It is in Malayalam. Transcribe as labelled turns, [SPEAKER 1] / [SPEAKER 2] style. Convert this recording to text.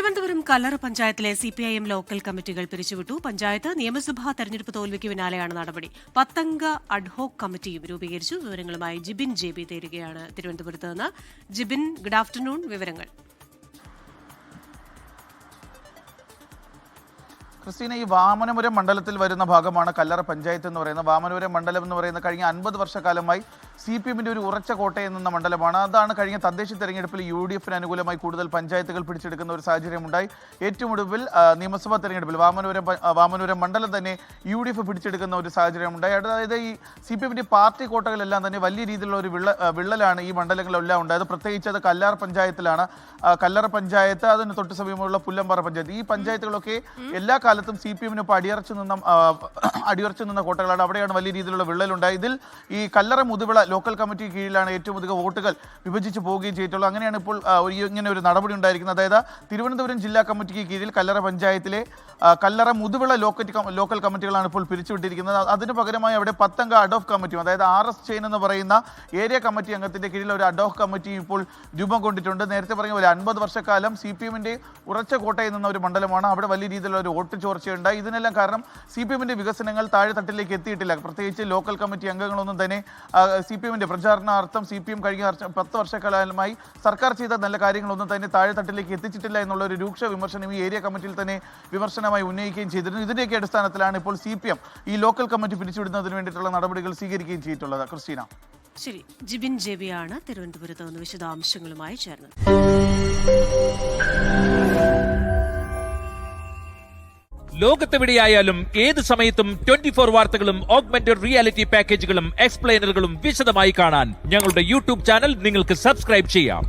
[SPEAKER 1] തിരുവനന്തപുരം കല്ലറ പഞ്ചായത്തിലെ സിപിഐഎം ലോക്കൽ കമ്മിറ്റികൾ പിരിച്ചുവിട്ടു. പഞ്ചായത്ത് നിയമസഭാ തെരഞ്ഞെടുപ്പ് തോൽവിക്ക് പിന്നാലെയാണ് നടപടി. 10 അംഗ അഡ്ഹോക് കമ്മിറ്റിയും രൂപീകരിച്ചു. വിവരങ്ങളുമായി ജിബിൻ JB തേരുകയാണ് തിരുവനന്തപുരത്ത് നിന്ന്. Jibin, good afternoon. വിവരങ്ങൾ.
[SPEAKER 2] ക്രിസ്റ്റീന, ഈ വാമനപുരം മണ്ഡലത്തിൽ വരുന്ന ഭാഗമാണ് കല്ലറ പഞ്ചായത്ത് എന്ന് പറയുന്നത്. വാമനപുരം മണ്ഡലം എന്ന് പറയുന്ന കഴിഞ്ഞ 50 വർഷക്കാലമായി CPM-ന്റെ ഒരു ഉറച്ച കോട്ടയെന്ന മണ്ഡലമാണ്. അതാണ് കഴിഞ്ഞ തദ്ദേശ തെരഞ്ഞെടുപ്പിൽ UDF-ന് അനുകൂലമായി കൂടുതൽ പഞ്ചായത്തുകൾ പിടിച്ചെടുക്കുന്ന ഒരു സാഹചര്യമുണ്ടായി. ഏറ്റവും ഒടുവിൽ നിയമസഭാ തെരഞ്ഞെടുപ്പിൽ വാമനപുരം മണ്ഡലം തന്നെ UDF പിടിച്ചെടുക്കുന്ന ഒരു സാഹചര്യമുണ്ടായി. അതായത് ഈ CPM-ന്റെ പാർട്ടി കോട്ടകളെല്ലാം തന്നെ വലിയ രീതിയിലുള്ള ഒരു വിള്ളലാണ് ഈ മണ്ഡലങ്ങളിലെല്ലാം ഉണ്ടായത്. പ്രത്യേകിച്ച് അത് കല്ലറ പഞ്ചായത്തിലാണ്. കല്ലറ പഞ്ചായത്ത്, അതിന് തൊട്ട് സമീപമുള്ള പുല്ലമ്പാറ പഞ്ചായത്ത്, ഈ പഞ്ചായത്തുകളൊക്കെ എല്ലാ കാലത്തും CPM-നൊപ്പം അടിയുറച്ചു നിന്ന കോട്ടകളാണ്. അവിടെയാണ് വലിയ രീതിയിലുള്ള വിള്ളലുണ്ടായി. ഇതിൽ ഈ കല്ലറ മുതുവിള ലോക്കൽ കമ്മിറ്റി കീഴിലാണ് ഏറ്റവും അധികം വോട്ടുകൾ വിഭജിച്ച് പോവുകയും ചെയ്തിട്ടുള്ളത്. അങ്ങനെയാണ് ഇപ്പോൾ ഇങ്ങനെ ഒരു നടപടി ഉണ്ടായിരിക്കുന്നത്. അതായത് തിരുവനന്തപുരം ജില്ലാ കമ്മിറ്റിക്ക് കീഴിൽ കല്ലറ പഞ്ചായത്തിലെ കല്ലറ മുതുവിള ലോക്കൽ കമ്മിറ്റികളാണ് ഇപ്പോൾ പിരിച്ചുവിട്ടിരിക്കുന്നത്. അതിന് പകരമായി അവിടെ 10 അംഗ അഡോഫ് കമ്മിറ്റിയും, അതായത് RS ചെയിൻ എന്ന് പറയുന്ന ഏരിയ കമ്മിറ്റി അംഗത്തിന്റെ കീഴിൽ ഒരു അഡോഫ് കമ്മിറ്റിയും ഇപ്പോൾ രൂപം കൊണ്ടിട്ടുണ്ട്. നേരത്തെ പറഞ്ഞ പോലെ 50 വർഷക്കാലം CPM-ന്റെ ഉറച്ച കോട്ടയിൽ നിന്ന ഒരു മണ്ഡലമാണ്. അവിടെ വലിയ രീതിയിലുള്ള ഒരു വോട്ട് ചോർച്ചയുണ്ടായി. ഇതിനെല്ലാം കാരണം CPM-ന്റെ വികസനങ്ങൾ താഴെത്തട്ടിലേക്ക് എത്തിയിട്ടില്ല. പ്രത്യേകിച്ച് ലോക്കൽ കമ്മിറ്റി അംഗങ്ങളൊന്നും തന്നെ CPM-ന്റെ പ്രചാരണാർത്ഥം CPM കഴിഞ്ഞ 10 വർഷക്കാലമായി സർക്കാർ ചെയ്ത നല്ല കാര്യങ്ങളൊന്നും തന്നെ താഴെത്തട്ടിലേക്ക് എത്തിച്ചിട്ടില്ല എന്നുള്ള ഒരു രൂക്ഷ വിമർശനം ഈ ഏരിയ കമ്മിറ്റിയിൽ തന്നെ വിമർശനമായി ഉന്നയിക്കുകയും ചെയ്തിരുന്നു. ഇതിന്റെയൊക്കെ അടിസ്ഥാനത്തിലാണ് ഇപ്പോൾ CPM ഈ ലോക്കൽ കമ്മിറ്റി പിരിച്ചുവിടുന്നതിന് വേണ്ടിയിട്ടുള്ള നടപടികൾ സ്വീകരിക്കുകയും ചെയ്തിട്ടുള്ളത്. ക്രിസ്റ്റീന,
[SPEAKER 1] ശരി. ജിബിൻ JB ആണ് തിരുവനന്തപുരത്ത് നിന്ന് വിശദാംശങ്ങളുമായി ചേർന്നത്.
[SPEAKER 3] ലോകത്തെവിടെയായാലും ഏത് സമയത്തും 24 വാർത്തകളും ഓഗ്മെന്റഡ് റിയാലിറ്റി പാക്കേജുകളും എക്സ്പ്ലെയിനറുകളും വിശദമായി കാണാൻ ഞങ്ങളുടെ YouTube ചാനൽ നിങ്ങൾക്ക് സബ്സ്ക്രൈബ് ചെയ്യാം.